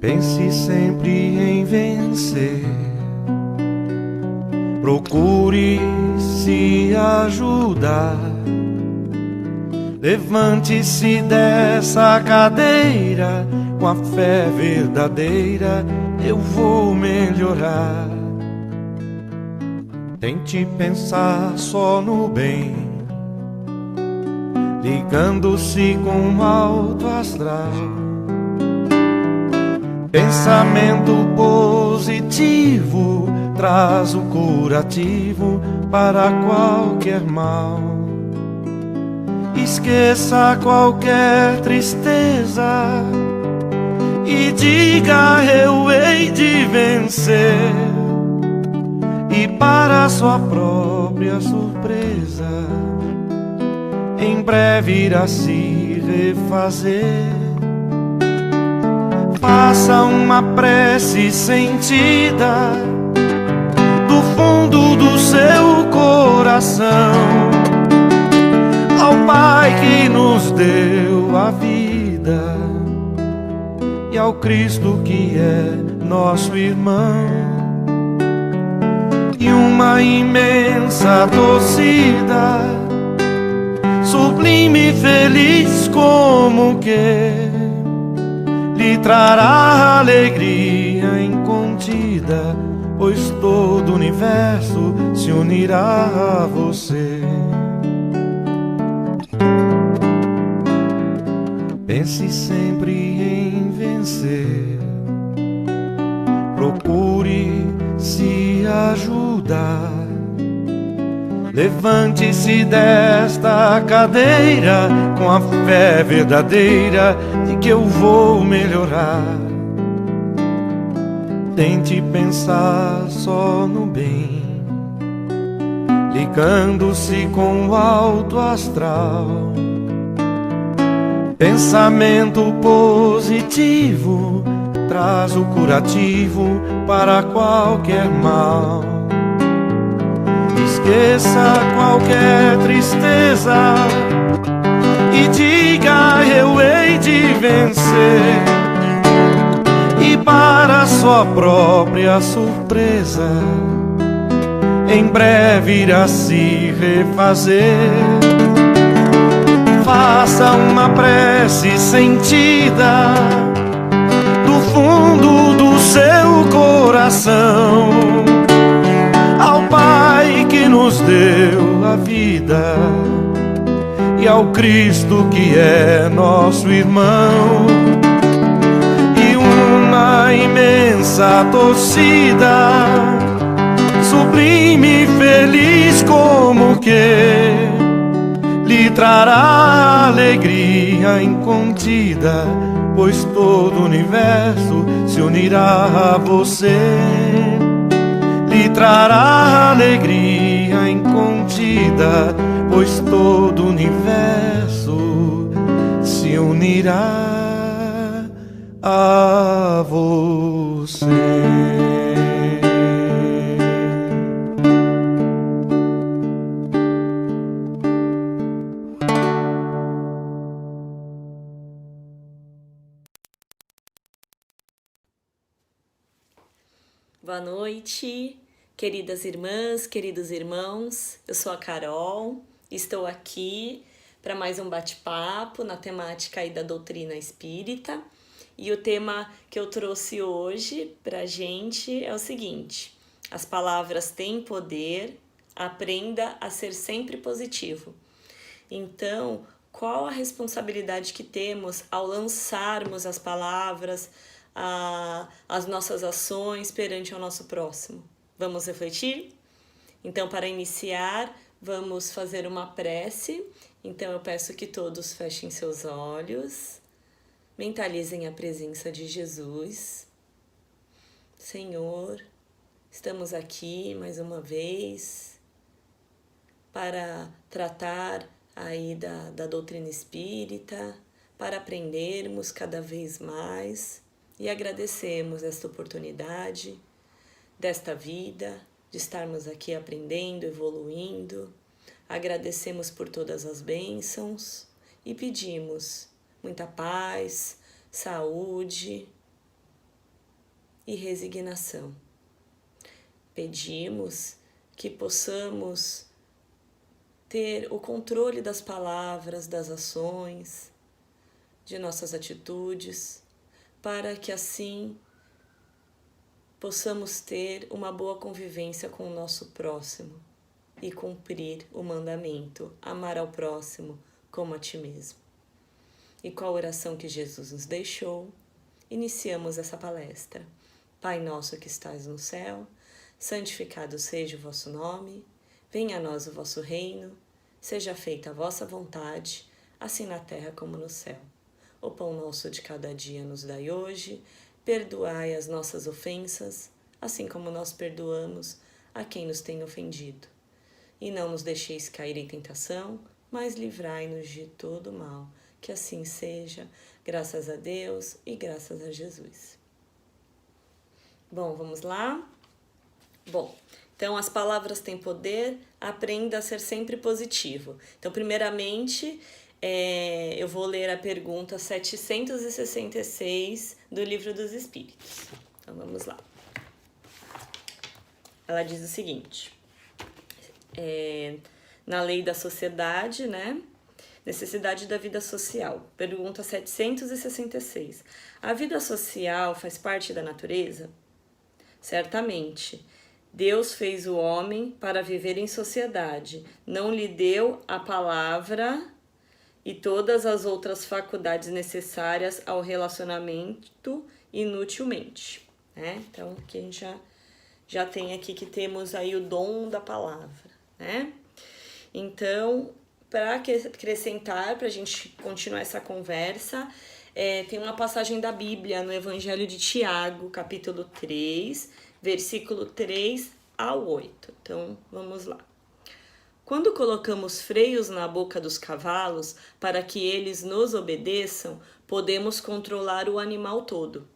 Pense sempre em vencer. Procure se ajudar. Levante-se dessa cadeira. Com a fé verdadeira eu vou melhorar. Tente pensar só no bem, ligando-se com o alto astral. Pensamento positivo traz o curativo para qualquer mal. Esqueça qualquer tristeza e diga: eu hei de vencer. E para sua própria surpresa, em breve irá se refazer. Faça uma prece sentida do fundo do seu coração ao Pai que nos deu a vida e ao Cristo que é nosso irmão. E uma imensa torcida, sublime e feliz como que lhe trará alegria incontida, pois todo o universo se unirá a você. Pense sempre em vencer. Procure se ajudar. Levante-se desta cadeira com a fé verdadeira de que eu vou melhorar. Tente pensar só no bem, ligando-se com o alto astral. Pensamento positivo traz o curativo para qualquer mal. Esqueça qualquer tristeza e diga: eu hei de vencer. E para sua própria surpresa, em breve irá se refazer. Faça uma prece sentida do fundo do seu coração ao Pai que nos deu a vida e ao Cristo que é nosso irmão. E uma imensa torcida, sublime e feliz como que lhe trará alegria incontida, pois todo o universo se unirá a você. Lhe trará alegria incontida, pois todo o universo se unirá a você. Boa noite, queridas irmãs, queridos irmãos. Eu sou a Carol, estou aqui para mais um bate-papo na temática aí da doutrina espírita. E o tema que eu trouxe hoje para a gente é o seguinte: as palavras têm poder, aprenda a ser sempre positivo. Então, qual a responsabilidade que temos ao lançarmos as palavras, as nossas ações perante o nosso próximo? Vamos refletir? Então, para iniciar, vamos fazer uma prece. Então, eu peço que todos fechem seus olhos, mentalizem a presença de Jesus. Senhor, estamos aqui mais uma vez para tratar aí da doutrina espírita, para aprendermos cada vez mais. E agradecemos esta oportunidade, desta vida, de estarmos aqui aprendendo, evoluindo. Agradecemos por todas as bênçãos e pedimos muita paz, saúde, e resignação. Pedimos que possamos ter o controle das palavras, das ações, de nossas atitudes, para que assim possamos ter uma boa convivência com o nosso próximo e cumprir o mandamento, amar ao próximo como a ti mesmo. E com a oração que Jesus nos deixou, iniciamos essa palestra. Pai nosso que estais no céu, santificado seja o vosso nome, venha a nós o vosso reino, seja feita a vossa vontade, assim na terra como no céu. O pão nosso de cada dia nos dai hoje, perdoai as nossas ofensas, assim como nós perdoamos a quem nos tem ofendido. E não nos deixeis cair em tentação, mas livrai-nos de todo mal. Que assim seja, graças a Deus e graças a Jesus. Bom, vamos lá? Bom, então as palavras têm poder, aprenda a ser sempre positivo. Então, primeiramente, eu vou ler a pergunta 766 do Livro dos Espíritos. Então, vamos lá. Ela diz o seguinte, na lei da sociedade, né? Necessidade da vida social. Pergunta 766. A vida social faz parte da natureza? Certamente. Deus fez o homem para viver em sociedade. Não lhe deu a palavra e todas as outras faculdades necessárias ao relacionamento inutilmente. Né? Então, aqui a gente já tem aqui que temos aí o dom da palavra. Né? Então, para acrescentar, para a gente continuar essa conversa, tem uma passagem da Bíblia no Evangelho de Tiago, capítulo 3, versículo 3 ao 8. Então, vamos lá. Quando colocamos freios na boca dos cavalos para que eles nos obedeçam, podemos controlar o animal todo.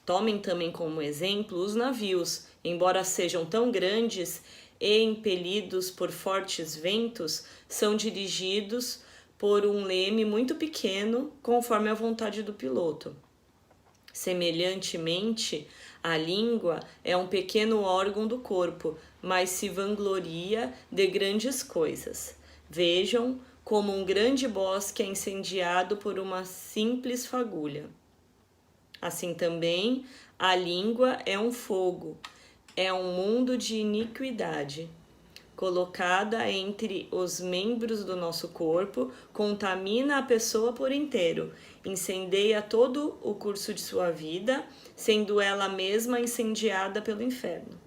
Tomem também como exemplo os navios, embora sejam tão grandes e impelidos por fortes ventos, são dirigidos por um leme muito pequeno, conforme a vontade do piloto. Semelhantemente, a língua é um pequeno órgão do corpo, mas se vangloria de grandes coisas. Vejam como um grande bosque é incendiado por uma simples fagulha. Assim também, a língua é um fogo, é um mundo de iniquidade. Colocada entre os membros do nosso corpo, contamina a pessoa por inteiro, incendeia todo o curso de sua vida, sendo ela mesma incendiada pelo inferno.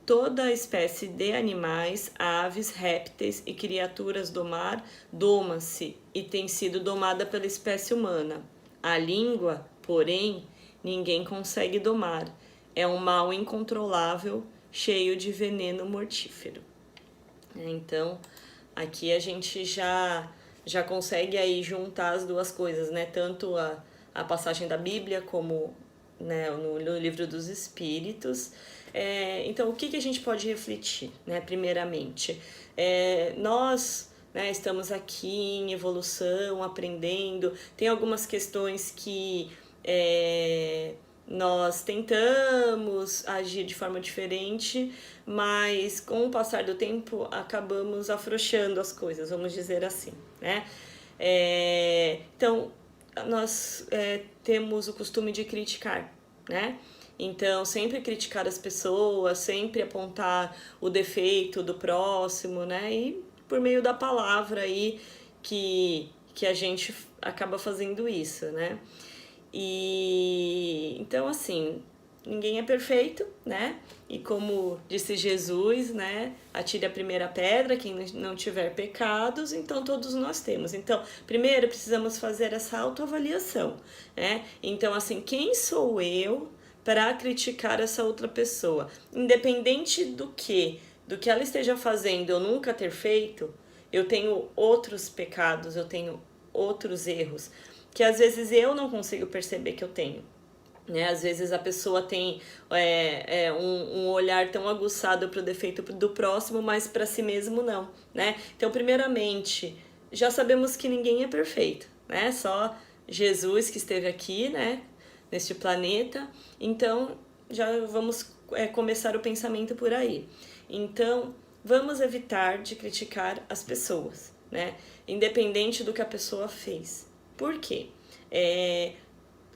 Toda espécie de animais, aves, répteis e criaturas do mar doma-se e tem sido domada pela espécie humana. A língua, porém, ninguém consegue domar. É um mal incontrolável, cheio de veneno mortífero. Então, aqui a gente já consegue aí juntar as duas coisas, né? Tanto a passagem da Bíblia como, né, no Livro dos Espíritos. Então, o que a gente pode refletir, né? Primeiramente, nós, né, estamos aqui em evolução, aprendendo. Tem algumas questões que nós tentamos agir de forma diferente, mas com o passar do tempo acabamos afrouxando as coisas, vamos dizer assim, né? Então, nós temos o costume de criticar, né? Então, sempre criticar as pessoas, sempre apontar o defeito do próximo, né? E por meio da palavra aí que a gente acaba fazendo isso, né? E então, assim, ninguém é perfeito, né? E como disse Jesus, né? Atire a primeira pedra, quem não tiver pecados, então todos nós temos. Então, primeiro precisamos fazer essa autoavaliação, né? Então, assim, quem sou eu para criticar essa outra pessoa? Independente do que ela esteja fazendo eu nunca ter feito, eu tenho outros pecados, eu tenho outros erros, que às vezes eu não consigo perceber que eu tenho, né? Às vezes a pessoa tem um olhar tão aguçado para o defeito do próximo, mas para si mesmo não, né? Então, primeiramente, já sabemos que ninguém é perfeito, né? Só Jesus que esteve aqui, né? neste planeta, então já vamos começar o pensamento por aí. Então, vamos evitar de criticar as pessoas, né? Independente do que a pessoa fez. Por quê?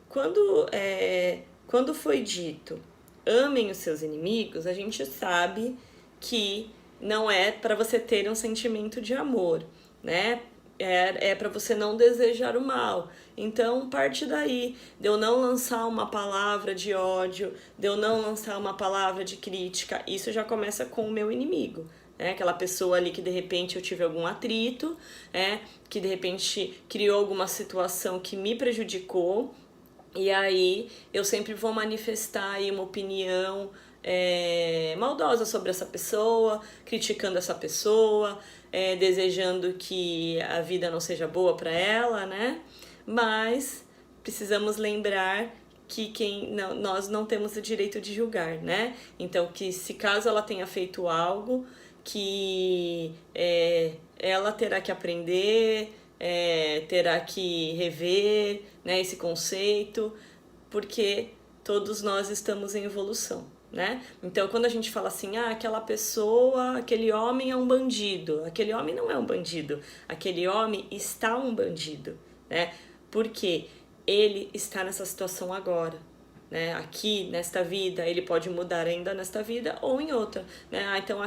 Quando foi dito amem os seus inimigos, a gente sabe que não é para você ter um sentimento de amor, né? É para você não desejar o mal. Então, parte daí, de eu não lançar uma palavra de ódio, de eu não lançar uma palavra de crítica, isso já começa com o meu inimigo. Aquela pessoa ali que de repente eu tive algum atrito, que de repente criou alguma situação que me prejudicou, e aí eu sempre vou manifestar aí uma opinião maldosa sobre essa pessoa, criticando essa pessoa, desejando que a vida não seja boa para ela, né? Mas precisamos lembrar que nós não temos o direito de julgar, né? Então, que se caso ela tenha feito algo, que ela terá que aprender, terá que rever, né, esse conceito, porque todos nós estamos em evolução, né? Então, quando a gente fala assim, aquela pessoa, aquele homem é um bandido, aquele homem não é um bandido, aquele homem está um bandido, né? Porque ele está nessa situação agora, né? Aqui, nesta vida, ele pode mudar ainda nesta vida ou em outra, né? Então,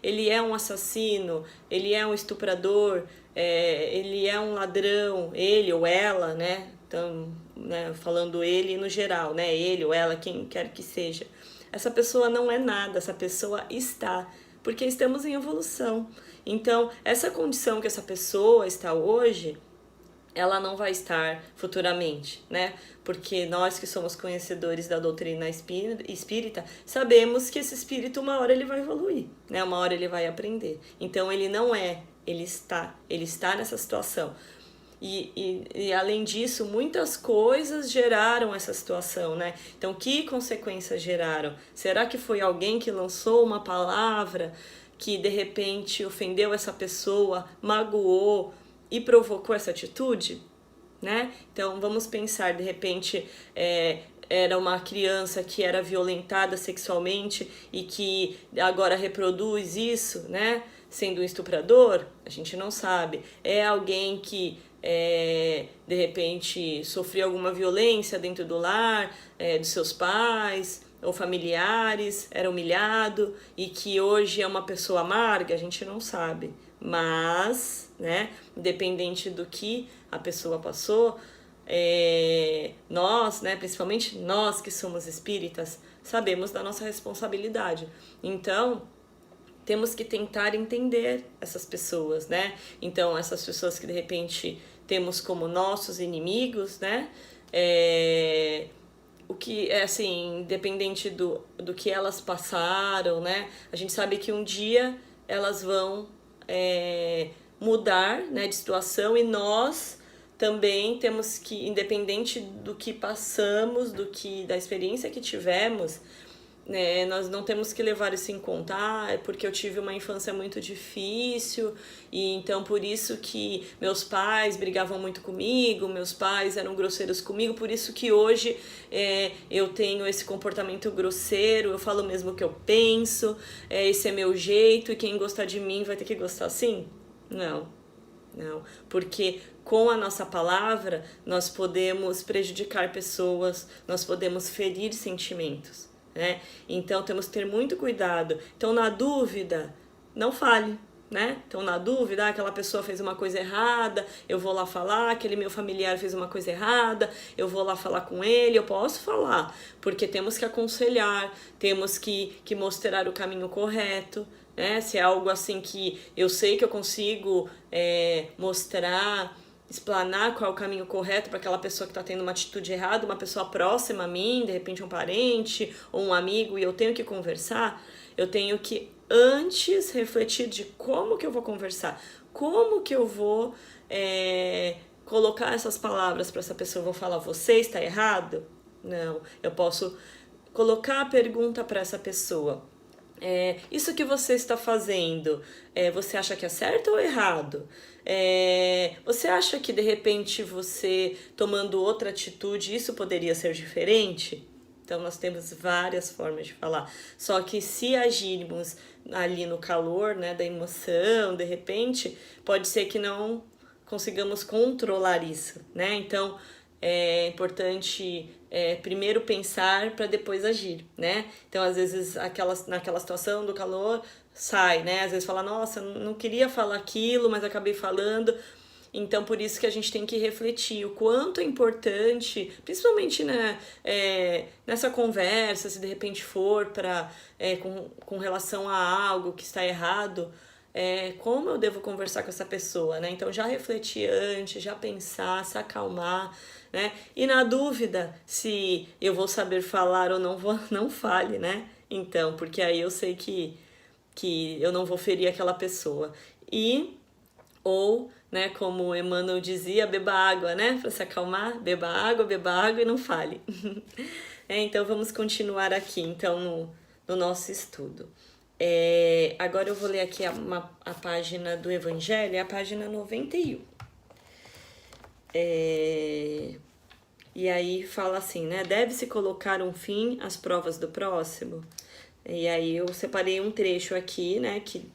ele é um assassino, ele é um estuprador, ele é um ladrão, ele ou ela, né? Então, né, falando ele no geral, né? Ele ou ela, quem quer que seja. Essa pessoa não é nada, essa pessoa está, porque estamos em evolução. Então, essa condição que essa pessoa está hoje, ela não vai estar futuramente, né? Porque nós que somos conhecedores da doutrina espírita, sabemos que esse espírito uma hora ele vai evoluir, né? Uma hora ele vai aprender. Então ele não ele está nessa situação. E além disso, muitas coisas geraram essa situação, né? Então, que consequências geraram? Será que foi alguém que lançou uma palavra que de repente ofendeu essa pessoa, magoou e provocou essa atitude, né? Então, vamos pensar, de repente, era uma criança que era violentada sexualmente e que agora reproduz isso, né? Sendo um estuprador, a gente não sabe. É alguém que, de repente, sofreu alguma violência dentro do lar, dos seus pais ou familiares, era humilhado e que hoje é uma pessoa amarga, a gente não sabe. Mas, né, independente do que a pessoa passou, nós, né, principalmente nós que somos espíritas, sabemos da nossa responsabilidade. Então, temos que tentar entender essas pessoas, né? Então, essas pessoas que de repente temos como nossos inimigos, né? O que é assim, independente do que elas passaram, né? A gente sabe que um dia elas vão mudar, né, de situação, e nós também temos que, independente do que passamos, da experiência que tivemos, né, nós não temos que levar isso em conta, é porque eu tive uma infância muito difícil e então por isso que meus pais brigavam muito comigo, meus pais eram grosseiros comigo, por isso que hoje eu tenho esse comportamento grosseiro, eu falo mesmo o que eu penso, esse é meu jeito e quem gostar de mim vai ter que gostar assim? Não, porque com a nossa palavra nós podemos prejudicar pessoas, nós podemos ferir sentimentos. Né? Então temos que ter muito cuidado. Então, na dúvida, não fale, né? Então, na dúvida, aquela pessoa fez uma coisa errada, eu vou lá falar, aquele meu familiar fez uma coisa errada, eu vou lá falar com ele, eu posso falar, porque temos que aconselhar, temos que mostrar o caminho correto, né? Se é algo assim que eu sei que eu consigo mostrar, explanar qual é o caminho correto para aquela pessoa que está tendo uma atitude errada, uma pessoa próxima a mim, de repente um parente ou um amigo, e eu tenho que conversar, eu tenho que antes refletir de como que eu vou conversar, como que eu vou colocar essas palavras para essa pessoa. Eu vou falar, você está errado? Não, eu posso colocar a pergunta para essa pessoa. Isso que você está fazendo, você acha que é certo ou errado? Você acha que de repente você tomando outra atitude, isso poderia ser diferente? Então nós temos várias formas de falar. Só que se agirmos ali no calor, né, da emoção, de repente, pode ser que não consigamos controlar isso, né? Então é importante primeiro pensar para depois agir, né? Então às vezes naquela situação do calor sai, né? Às vezes fala, nossa, não queria falar aquilo, mas acabei falando. Então, por isso que a gente tem que refletir o quanto é importante, principalmente, né, nessa conversa, se de repente for com relação a algo que está errado, como eu devo conversar com essa pessoa, né? Então, já refletir antes, já pensar, se acalmar, né? E na dúvida, se eu vou saber falar ou não vou, não fale, né? Então, porque aí eu sei que eu não vou ferir aquela pessoa. Ou, né, como Emmanuel dizia, beba água, né? Para se acalmar, beba água e não fale. Então vamos continuar aqui, então, no nosso estudo. Agora eu vou ler aqui a página do Evangelho, a página 91. E aí fala assim, né? Deve-se colocar um fim às provas do próximo. E aí eu separei um trecho aqui, né, que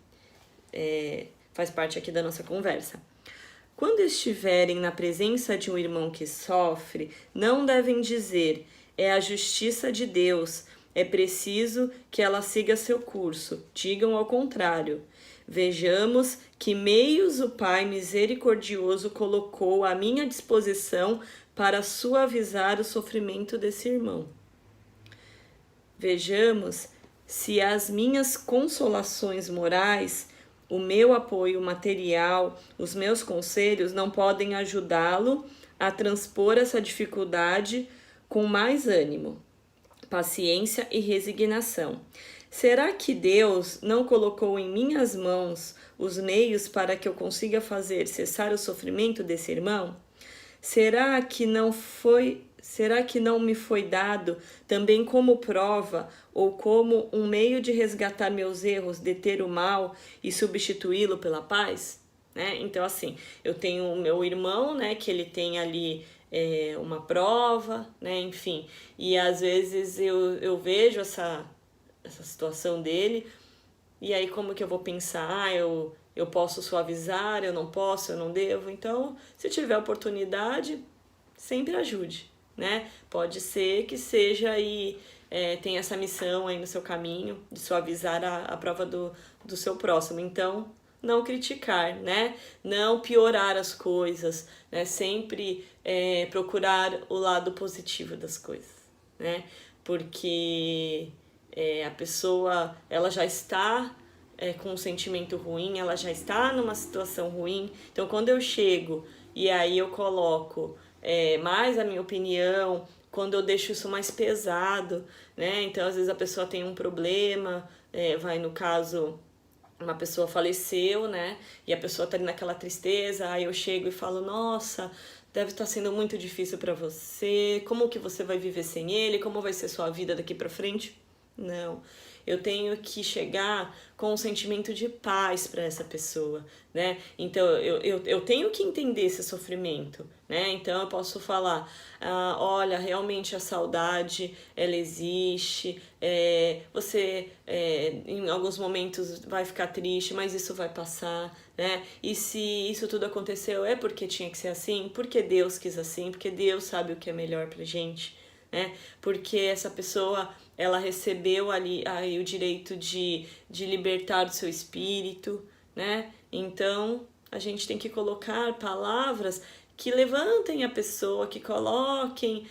faz parte aqui da nossa conversa. Quando estiverem na presença de um irmão que sofre, não devem dizer, é a justiça de Deus, é preciso que ela siga seu curso. Digam ao contrário. Vejamos que meios o Pai misericordioso colocou à minha disposição para suavizar o sofrimento desse irmão. Vejamos se as minhas consolações morais, o meu apoio material, os meus conselhos não podem ajudá-lo a transpor essa dificuldade com mais ânimo, paciência e resignação. Será que Deus não colocou em minhas mãos os meios para que eu consiga fazer cessar o sofrimento desse irmão? Será que não me foi dado também como prova ou como um meio de resgatar meus erros, deter o mal e substituí-lo pela paz? Né? Então, assim, eu tenho o meu irmão, né, que ele tem ali uma prova, né, enfim, e às vezes eu vejo essa situação dele, e aí como que eu vou pensar? Eu posso suavizar, eu não posso, eu não devo? Então, se tiver oportunidade, sempre ajude, né? Pode ser que seja aí, tem essa missão aí no seu caminho de suavizar a prova do seu próximo. Então, não criticar, né? Não piorar as coisas, né? Sempre procurar o lado positivo das coisas, né? Porque a pessoa, ela já está com um sentimento ruim, ela já está numa situação ruim. Então, quando eu chego e aí eu coloco mais a minha opinião, quando eu deixo isso mais pesado, né? Então, às vezes a pessoa tem um problema, vai no caso, uma pessoa faleceu, né? E a pessoa tá ali naquela tristeza, aí eu chego e falo, nossa, deve estar sendo muito difícil para você, como que você vai viver sem ele, como vai ser sua vida daqui para frente? Não, eu tenho que chegar com um sentimento de paz para essa pessoa, né? Então, eu tenho que entender esse sofrimento, né? Então, eu posso falar, olha, realmente a saudade, ela existe, você em alguns momentos vai ficar triste, mas isso vai passar, né? E se isso tudo aconteceu, é porque tinha que ser assim, porque Deus quis assim, porque Deus sabe o que é melhor pra gente, né? Porque essa pessoa, ela recebeu aí o direito de libertar o seu espírito, né? Então, a gente tem que colocar palavras que levantem a pessoa, que coloquem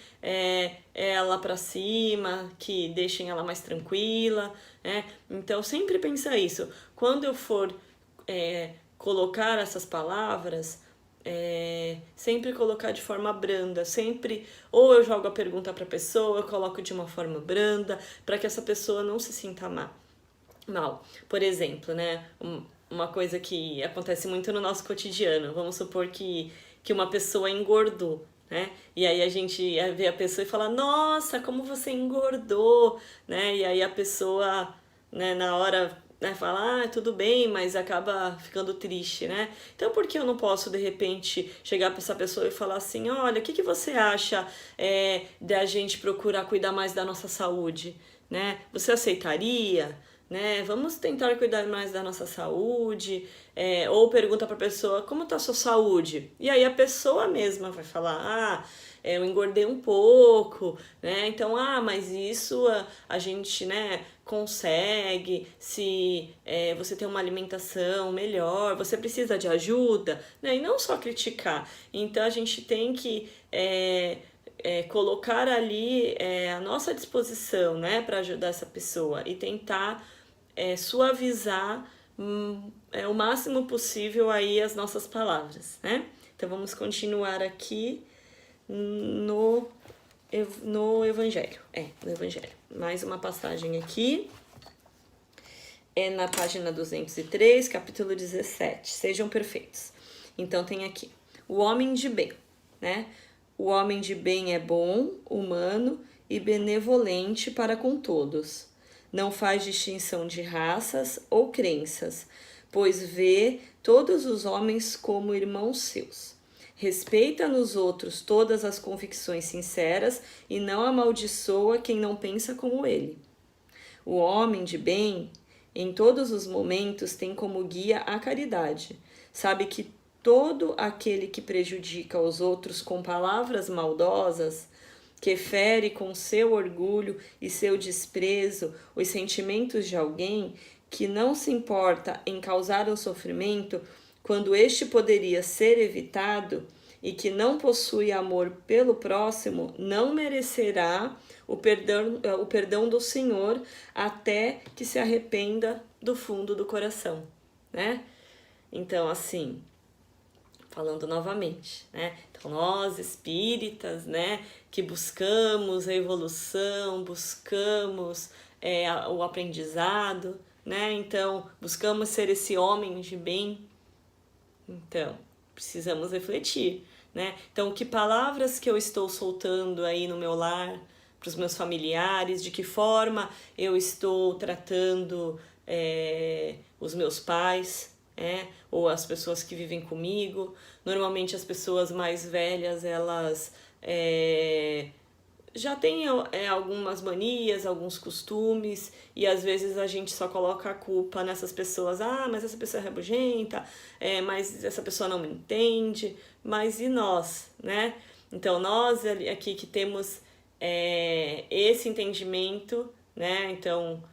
ela para cima, que deixem ela mais tranquila, né? Então, sempre pensa isso. Quando eu for colocar essas palavras, sempre colocar de forma branda, sempre, ou eu jogo a pergunta para a pessoa, eu coloco de uma forma branda, para que essa pessoa não se sinta mal. Por exemplo, né, uma coisa que acontece muito no nosso cotidiano, vamos supor que uma pessoa engordou, né, e aí a gente vê a pessoa e fala, nossa, como você engordou, né, e aí a pessoa, né, na hora né, fala, tudo bem, mas acaba ficando triste, né? Então, por que eu não posso, de repente, chegar para essa pessoa e falar assim, olha, o que você acha da gente procurar cuidar mais da nossa saúde, né? Você aceitaria? Né? Vamos tentar cuidar mais da nossa saúde, ou pergunta para a pessoa, como está a sua saúde? E aí a pessoa mesma vai falar, eu engordei um pouco, né? Então, mas isso a gente, né, consegue se você tem uma alimentação melhor, você precisa de ajuda, né? E não só criticar. Então, a gente tem que colocar ali a nossa disposição, né, para ajudar essa pessoa e tentar suavizar o máximo possível aí as nossas palavras, né? Então, vamos continuar aqui no Evangelho. No Evangelho. Mais uma passagem aqui. Na página 203, capítulo 17. Sejam perfeitos. Então, tem aqui o homem de bem, né? O homem de bem é bom, humano e benevolente para com todos. Não faz distinção de raças ou crenças, pois vê todos os homens como irmãos seus. Respeita nos outros todas as convicções sinceras e não amaldiçoa quem não pensa como ele. O homem de bem, em todos os momentos, tem como guia a caridade. Sabe que todo aquele que prejudica os outros com palavras maldosas, que fere com seu orgulho e seu desprezo os sentimentos de alguém, que não se importa em causar um sofrimento quando este poderia ser evitado, e que não possui amor pelo próximo, não merecerá o perdão do Senhor até que se arrependa do fundo do coração, né? Então, assim, falando novamente, né? Então, nós espíritas, né, que buscamos a evolução, buscamos o aprendizado, né? Então, buscamos ser esse homem de bem. Então, precisamos refletir, né? Então, que palavras que eu estou soltando aí no meu lar, para os meus familiares, de que forma eu estou tratando os meus pais, ou as pessoas que vivem comigo. Normalmente as pessoas mais velhas, elas já têm algumas manias, alguns costumes, e às vezes a gente só coloca a culpa nessas pessoas. Mas essa pessoa é rabugenta, mas essa pessoa não me entende. Mas e nós, né? Então, nós aqui que temos esse entendimento, né? Então,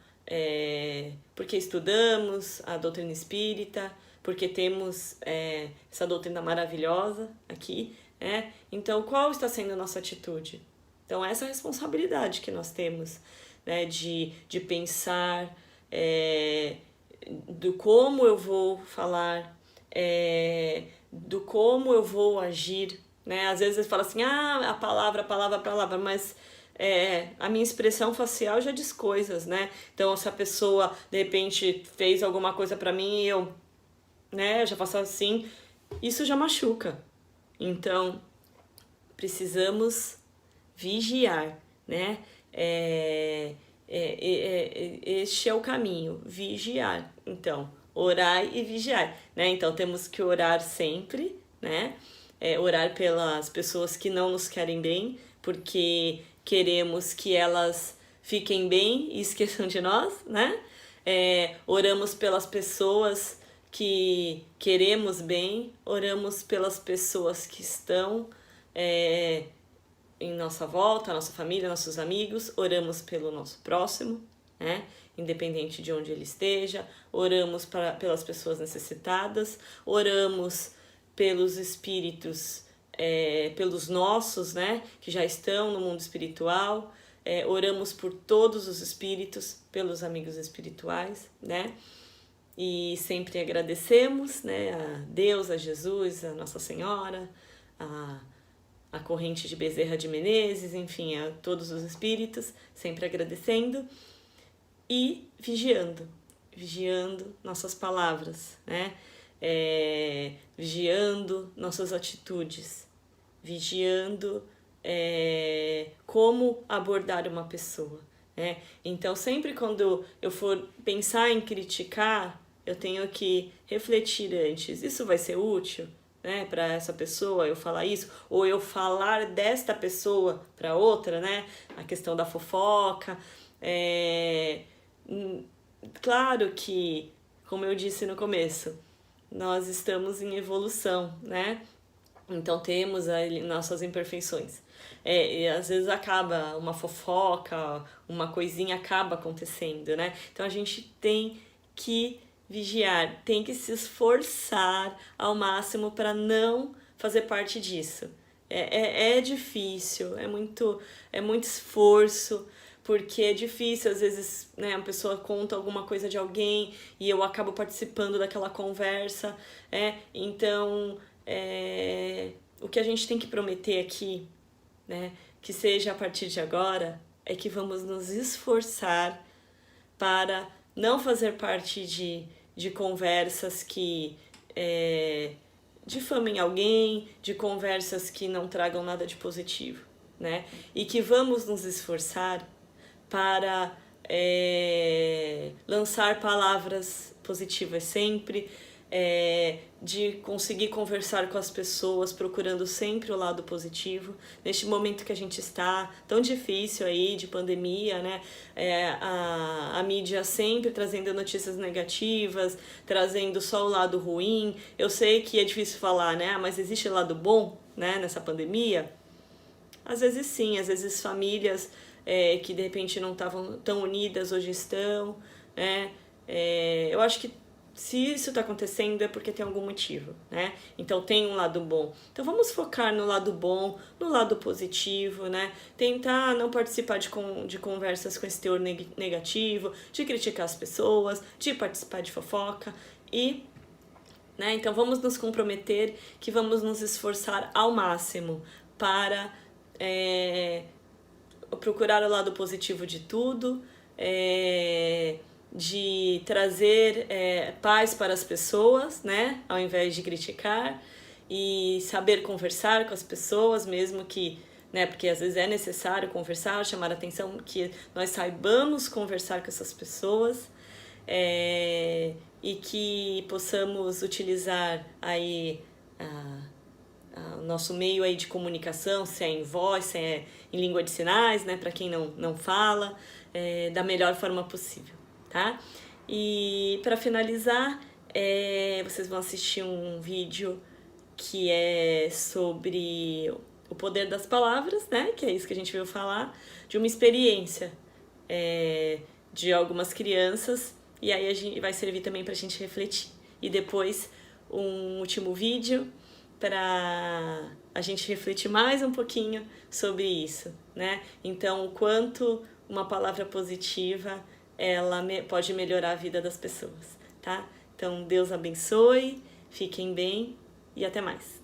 porque estudamos a doutrina espírita, porque temos essa doutrina maravilhosa aqui, né? Então, qual está sendo a nossa atitude? Então, essa é a responsabilidade que nós temos, né, de pensar do como eu vou falar, do como eu vou agir, né? Às vezes fala assim, a palavra, mas a minha expressão facial já diz coisas, né? Então, se a pessoa, de repente, fez alguma coisa pra mim e eu já faço assim, isso já machuca. Então, precisamos vigiar, né? Este é o caminho, vigiar. Então, orar e vigiar, né? Então, temos que orar sempre, né? Orar pelas pessoas que não nos querem bem, porque queremos que elas fiquem bem e esqueçam de nós, né? Oramos pelas pessoas que queremos bem, oramos pelas pessoas que estão em nossa volta, nossa família, nossos amigos, oramos pelo nosso próximo, né? Independente de onde ele esteja, oramos pelas pessoas necessitadas, oramos pelos espíritos, pelos nossos, né? Que já estão no mundo espiritual, oramos por todos os espíritos, pelos amigos espirituais, né? E sempre agradecemos, né? A Deus, a Jesus, a Nossa Senhora, a corrente de Bezerra de Menezes, enfim, a todos os espíritos, sempre agradecendo e vigiando nossas palavras, né? Vigiando nossas atitudes, vigiando como abordar uma pessoa. né? Então, sempre quando eu for pensar em criticar, eu tenho que refletir antes. Isso vai ser útil, né, para essa pessoa, eu falar isso? Ou eu falar desta pessoa para outra, né? A questão da fofoca. Claro que, como eu disse no começo, nós estamos em evolução, né? Então temos aí nossas imperfeições. E às vezes acaba uma fofoca, uma coisinha acaba acontecendo, né? Então a gente tem que vigiar, tem que se esforçar ao máximo para não fazer parte disso. É difícil, é muito esforço, porque é difícil, às vezes, né, a pessoa conta alguma coisa de alguém e eu acabo participando daquela conversa, então o que a gente tem que prometer aqui, né, que seja a partir de agora, é que vamos nos esforçar para não fazer parte de conversas que difamem alguém, de conversas que não tragam nada de positivo, né? E que vamos nos esforçar para lançar palavras positivas sempre, de conseguir conversar com as pessoas, procurando sempre o lado positivo. Neste momento que a gente está, tão difícil aí, de pandemia, né? A mídia sempre trazendo notícias negativas, trazendo só o lado ruim. Eu sei que é difícil falar, né? Mas existe lado bom, né, nessa pandemia? Às vezes sim, às vezes famílias que de repente não estavam tão unidas, hoje estão, né? Eu acho que se isso está acontecendo é porque tem algum motivo, né? Então tem um lado bom. Então vamos focar no lado bom, no lado positivo, né? Tentar não participar de conversas com esse teor negativo, de criticar as pessoas, de participar de fofoca e... né? Então vamos nos comprometer que vamos nos esforçar ao máximo para procurar o lado positivo de tudo, de trazer paz para as pessoas, né, ao invés de criticar, e saber conversar com as pessoas, mesmo que, né, porque às vezes é necessário conversar, chamar a atenção, que nós saibamos conversar com essas pessoas, e que possamos utilizar aí o nosso meio aí de comunicação, se é em voz, se é em língua de sinais, né, para quem não fala, da melhor forma possível, tá? E para finalizar, vocês vão assistir um vídeo que é sobre o poder das palavras, né, que é isso que a gente veio falar, de uma experiência de algumas crianças, e aí a gente vai servir também para a gente refletir. E depois um último vídeo para a gente refletir mais um pouquinho sobre isso, né? Então, o quanto uma palavra positiva ela pode melhorar a vida das pessoas, tá? Então, Deus abençoe, fiquem bem e até mais.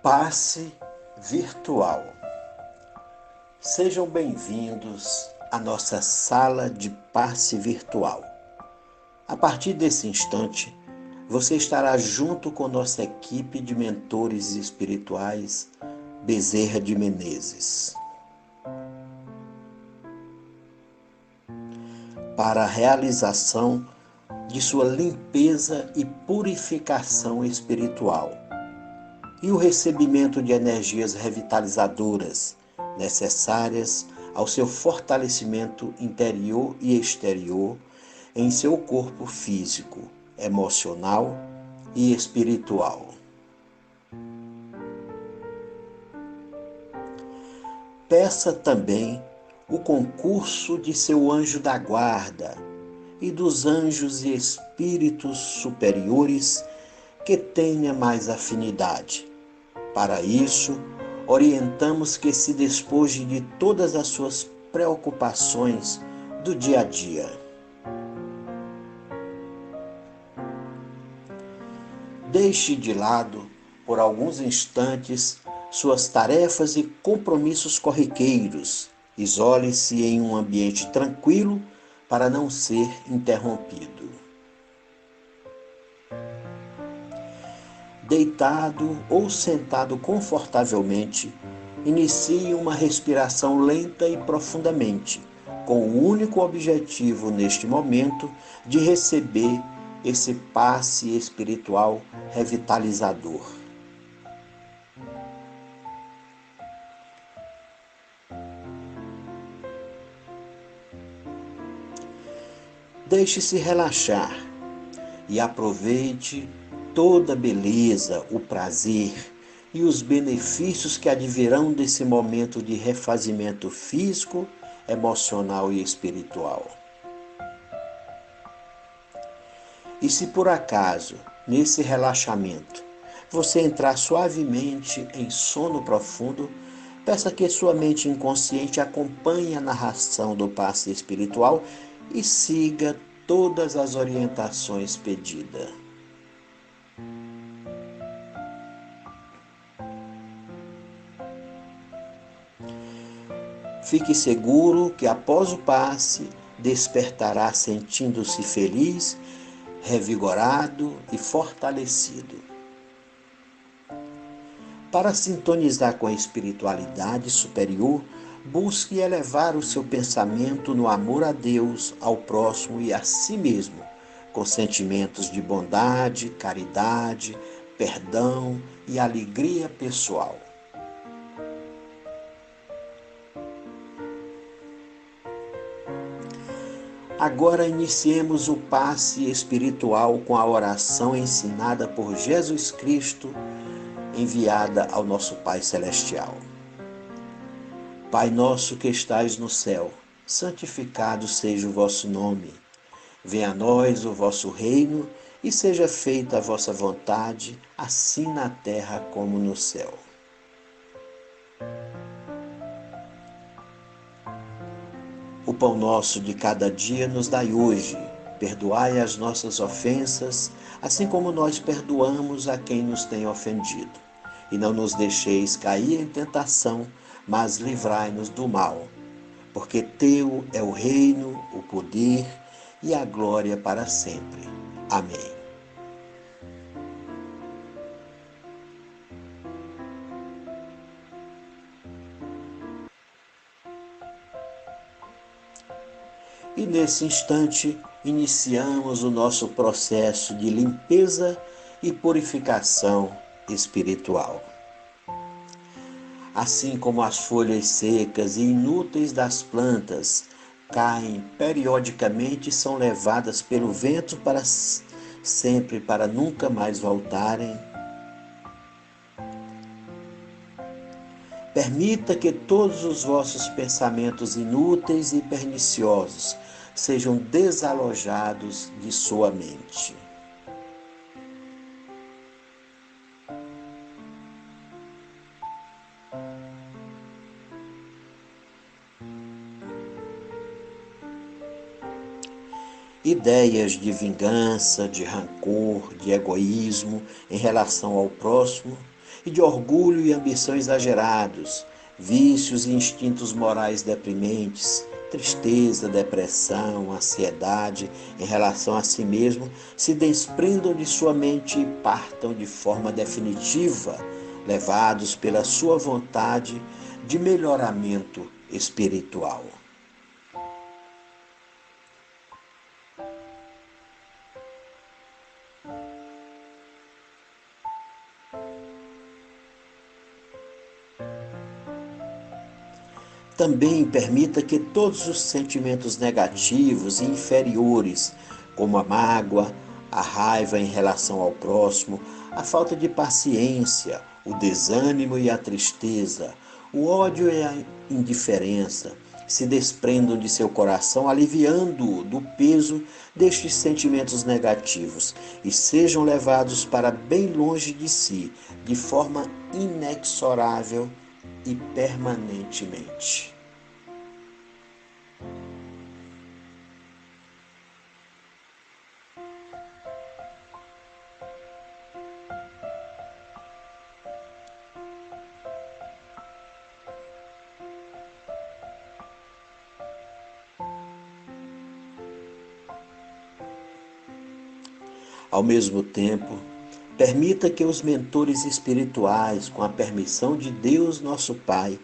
Passe virtual. Sejam bem-vindos à nossa sala de passe virtual. A partir desse instante, você estará junto com nossa equipe de mentores espirituais Bezerra de Menezes. Para a realização de sua limpeza e purificação espiritual e o recebimento de energias revitalizadoras necessárias ao seu fortalecimento interior e exterior em seu corpo físico, emocional e espiritual. Peça também o concurso de seu anjo da guarda e dos anjos e espíritos superiores que tenha mais afinidade. Para isso, orientamos que se despoje de todas as suas preocupações do dia a dia. Deixe de lado, por alguns instantes, suas tarefas e compromissos corriqueiros. Isole-se em um ambiente tranquilo para não ser interrompido. Deitado ou sentado confortavelmente, inicie uma respiração lenta e profundamente, com o único objetivo neste momento de receber esse passe espiritual revitalizador. Deixe-se relaxar e aproveite toda a beleza, o prazer e os benefícios que advirão desse momento de refazimento físico, emocional e espiritual. E se por acaso, nesse relaxamento, você entrar suavemente em sono profundo, peça que sua mente inconsciente acompanhe a narração do passe espiritual e siga todas as orientações pedidas. Fique seguro que após o passe, despertará sentindo-se feliz, revigorado e fortalecido. Para sintonizar com a espiritualidade superior, busque elevar o seu pensamento no amor a Deus, ao próximo e a si mesmo, com sentimentos de bondade, caridade, perdão e alegria pessoal. Agora iniciemos o passe espiritual com a oração ensinada por Jesus Cristo, enviada ao nosso Pai Celestial. Pai nosso que estais no céu, santificado seja o vosso nome. Venha a nós o vosso reino e seja feita a vossa vontade, assim na terra como no céu. O pão nosso de cada dia nos dai hoje. Perdoai as nossas ofensas, assim como nós perdoamos a quem nos tem ofendido. E não nos deixeis cair em tentação, mas livrai-nos do mal. Porque teu é o reino, o poder e a glória para sempre. Amém. E nesse instante, iniciamos o nosso processo de limpeza e purificação espiritual. Assim como as folhas secas e inúteis das plantas caem periodicamente e são levadas pelo vento para sempre, para nunca mais voltarem, permita que todos os vossos pensamentos inúteis e perniciosos sejam desalojados de sua mente. Ideias de vingança, de rancor, de egoísmo em relação ao próximo e de orgulho e ambição exagerados, vícios e instintos morais deprimentes, tristeza, depressão, ansiedade em relação a si mesmo, se desprendam de sua mente e partam de forma definitiva, levados pela sua vontade de melhoramento espiritual. Também permita que todos os sentimentos negativos e inferiores, como a mágoa, a raiva em relação ao próximo, a falta de paciência, o desânimo e a tristeza, o ódio e a indiferença, se desprendam de seu coração, aliviando-o do peso destes sentimentos negativos e sejam levados para bem longe de si, de forma inexorável e permanentemente. Ao mesmo tempo, Permita que os mentores espirituais, com a permissão de Deus nosso Pai,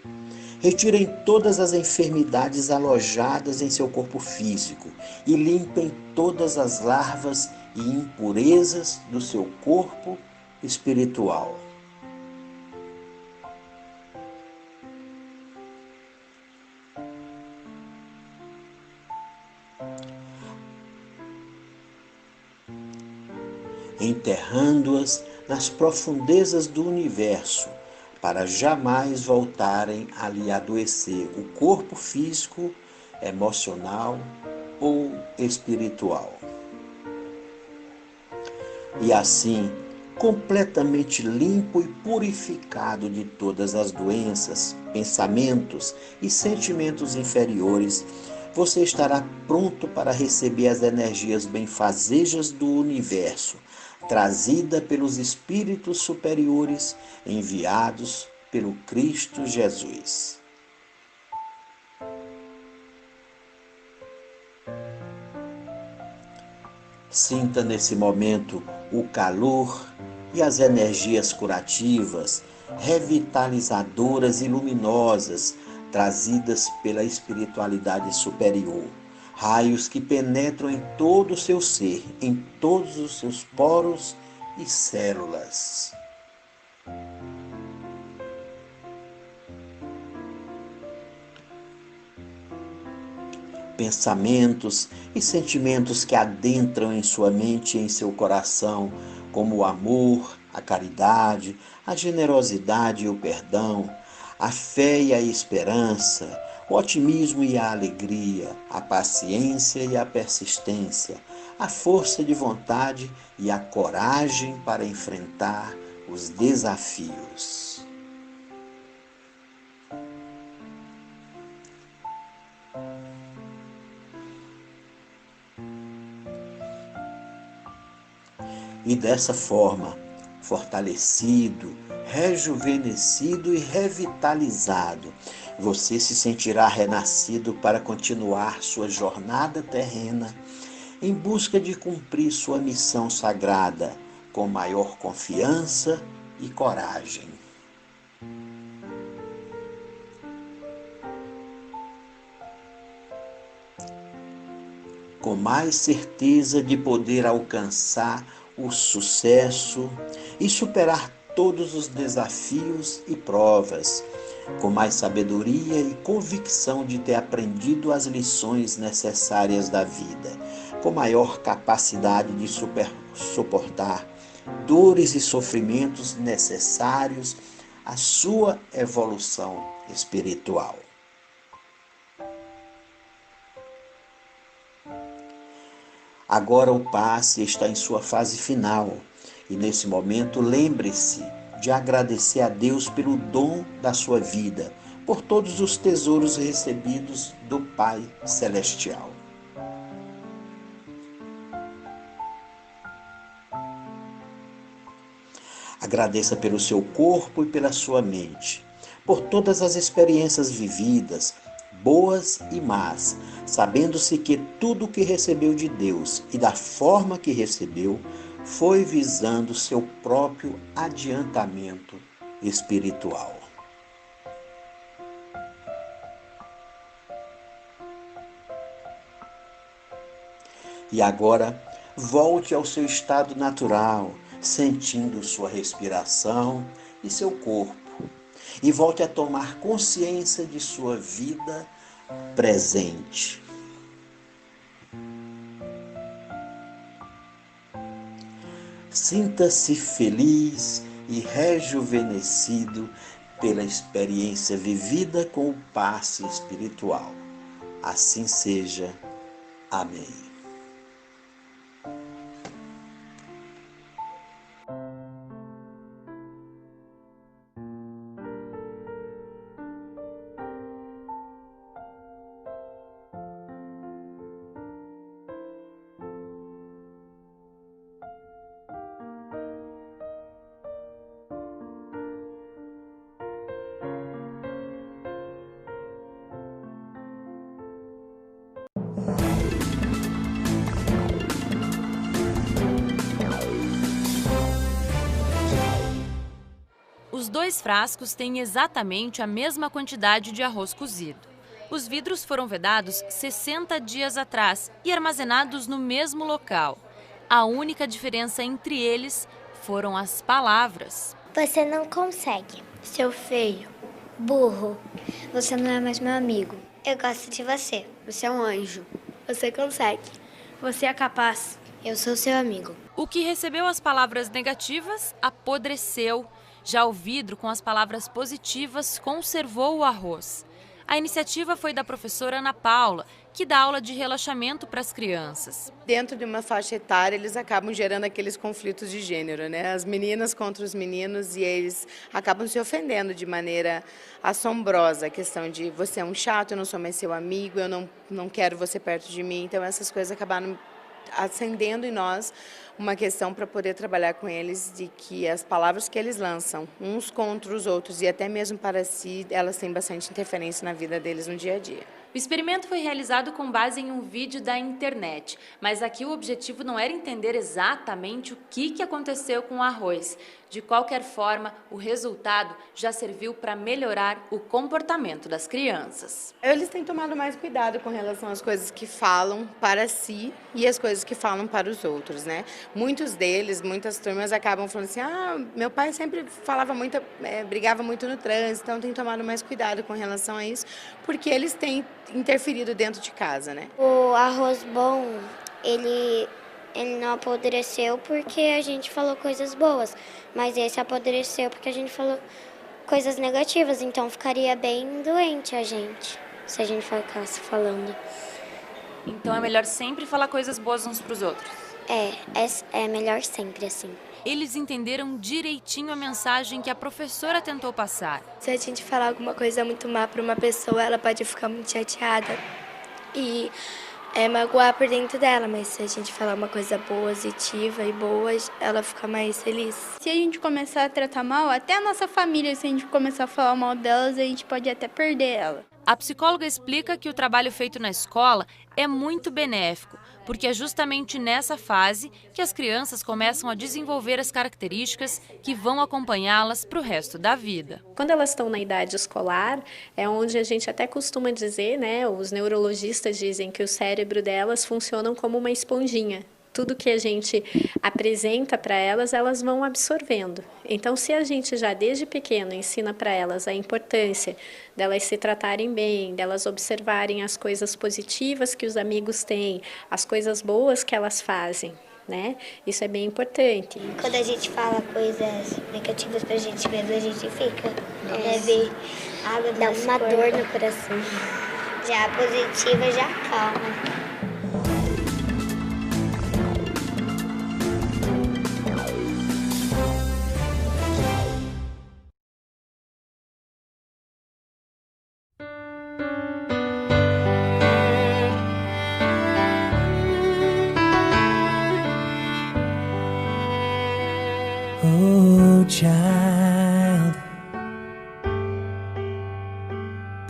retirem todas as enfermidades alojadas em seu corpo físico e limpem todas as larvas e impurezas do seu corpo espiritual. Enterrando-as nas profundezas do universo, para jamais voltarem a lhe adoecer o corpo físico, emocional ou espiritual. E assim, completamente limpo e purificado de todas as doenças, pensamentos e sentimentos inferiores, você estará pronto para receber as energias benfazejas do universo, trazida pelos espíritos superiores enviados pelo Cristo Jesus. Sinta nesse momento o calor e as energias curativas, revitalizadoras e luminosas trazidas pela espiritualidade superior. Raios que penetram em todo o seu ser, em todos os seus poros e células. Pensamentos e sentimentos que adentram em sua mente e em seu coração, como o amor, a caridade, a generosidade e o perdão, a fé e a esperança, o otimismo e a alegria, a paciência e a persistência, a força de vontade e a coragem para enfrentar os desafios. E dessa forma, fortalecido, rejuvenescido e revitalizado, você se sentirá renascido para continuar sua jornada terrena em busca de cumprir sua missão sagrada com maior confiança e coragem. Com mais certeza de poder alcançar o sucesso e superar todos os desafios e provas, com mais sabedoria e convicção de ter aprendido as lições necessárias da vida, com maior capacidade de suportar dores e sofrimentos necessários à sua evolução espiritual. Agora o passe está em sua fase final e nesse momento lembre-se de agradecer a Deus pelo dom da sua vida, por todos os tesouros recebidos do Pai Celestial. Agradeça pelo seu corpo e pela sua mente, por todas as experiências vividas, boas e más, sabendo-se que tudo o que recebeu de Deus e da forma que recebeu foi visando seu próprio adiantamento espiritual. E agora, volte ao seu estado natural, sentindo sua respiração e seu corpo. E volte a tomar consciência de sua vida presente. Sinta-se feliz e rejuvenescido pela experiência vivida com o passe espiritual. Assim seja. Amém. 2 frascos têm exatamente a mesma quantidade de arroz cozido. Os vidros foram vedados 60 dias atrás e armazenados no mesmo local. A única diferença entre eles foram as palavras. Você não consegue. Seu feio. Burro. Você não é mais meu amigo. Eu gosto de você. Você é um anjo. Você consegue. Você é capaz. Eu sou seu amigo. O que recebeu as palavras negativas apodreceu. Já o vidro, com as palavras positivas, conservou o arroz. A iniciativa foi da professora Ana Paula, que dá aula de relaxamento para as crianças. Dentro de uma faixa etária, eles acabam gerando aqueles conflitos de gênero, né? As meninas contra os meninos, e eles acabam se ofendendo de maneira assombrosa. A questão de você é um chato, eu não sou mais seu amigo, eu não quero você perto de mim. Então essas coisas acabaram acendendo em nós uma questão para poder trabalhar com eles, de que as palavras que eles lançam uns contra os outros e até mesmo para si, elas têm bastante interferência na vida deles no dia a dia. O experimento foi realizado com base em um vídeo da internet, mas aqui o objetivo não era entender exatamente o que aconteceu com o arroz. De qualquer forma, o resultado já serviu para melhorar o comportamento das crianças. Eles têm tomado mais cuidado com relação às coisas que falam para si e as coisas que falam para os outros, né? Muitos deles, muitas turmas acabam falando assim, meu pai sempre falava muito, brigava muito no trânsito, então tem tomado mais cuidado com relação a isso, porque eles têm interferido dentro de casa, né? O arroz bom, ele não apodreceu porque a gente falou coisas boas, mas esse apodreceu porque a gente falou coisas negativas, então ficaria bem doente a gente, se a gente ficasse falando. Então é melhor sempre falar coisas boas uns para os outros? É melhor sempre assim. Eles entenderam direitinho a mensagem que a professora tentou passar. Se a gente falar alguma coisa muito má para uma pessoa, ela pode ficar muito chateada e magoar por dentro dela, mas se a gente falar uma coisa positiva e boa, ela fica mais feliz. Se a gente começar a tratar mal, até a nossa família, se a gente começar a falar mal delas, a gente pode até perder ela. A psicóloga explica que o trabalho feito na escola é muito benéfico, porque é justamente nessa fase que as crianças começam a desenvolver as características que vão acompanhá-las para o resto da vida. Quando elas estão na idade escolar, é onde a gente até costuma dizer, né, os neurologistas dizem que o cérebro delas funcionam como uma esponjinha. Tudo que a gente apresenta para elas, elas vão absorvendo. Então, se a gente já desde pequeno ensina para elas a importância delas se tratarem bem, delas observarem as coisas positivas que os amigos têm, as coisas boas que elas fazem, né? Isso é bem importante. Quando a gente fala coisas negativas pra gente mesmo, a gente fica, dá uma dor no coração. Já a positiva já calma. Oh, child,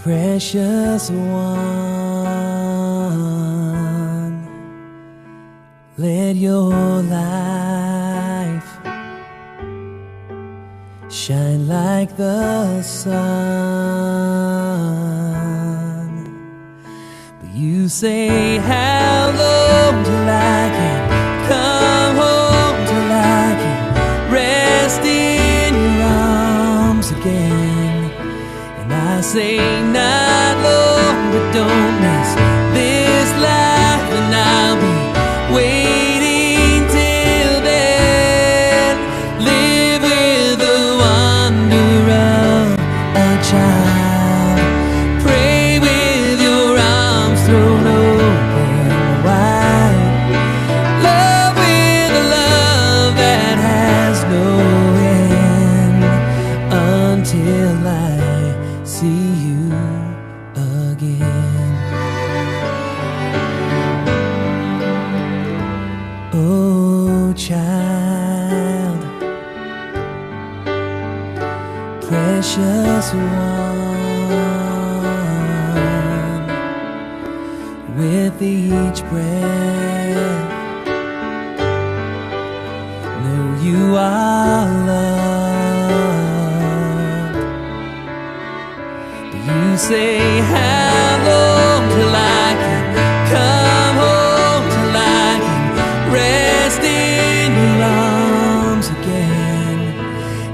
precious one, let your life shine like the sun. But you say, how long till I can come home, till I can rest in your arms again? And I say, not long, but don't miss this life, and I'll be waiting till then. Live with the wonder of a child, pray with your arms thrown open wide, love with a love that has no end, until I see you again. Oh, child, precious one, with each breath, know you are loved. say, how long till I can come home, till I can rest in your arms again?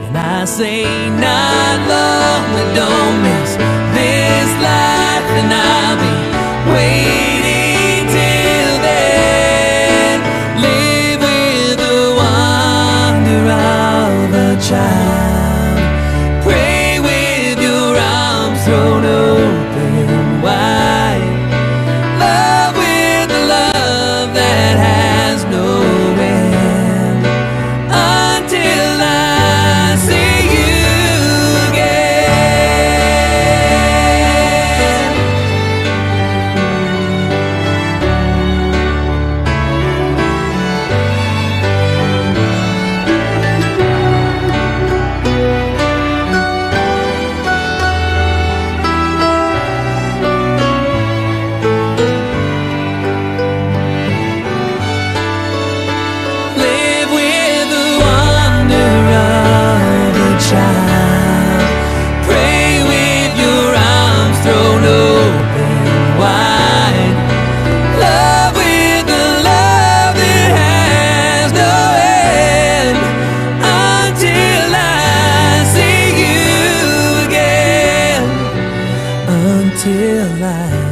And I say, not long, but don't miss this life, and I'll be waiting till then. Live with the wonder of a child, pray with your arms thrown open wide, love with the love that has no end, until I see you again. Live with the wonder of a child, pray with your arms thrown open wide, love with the love that has no end, until I see you again, until I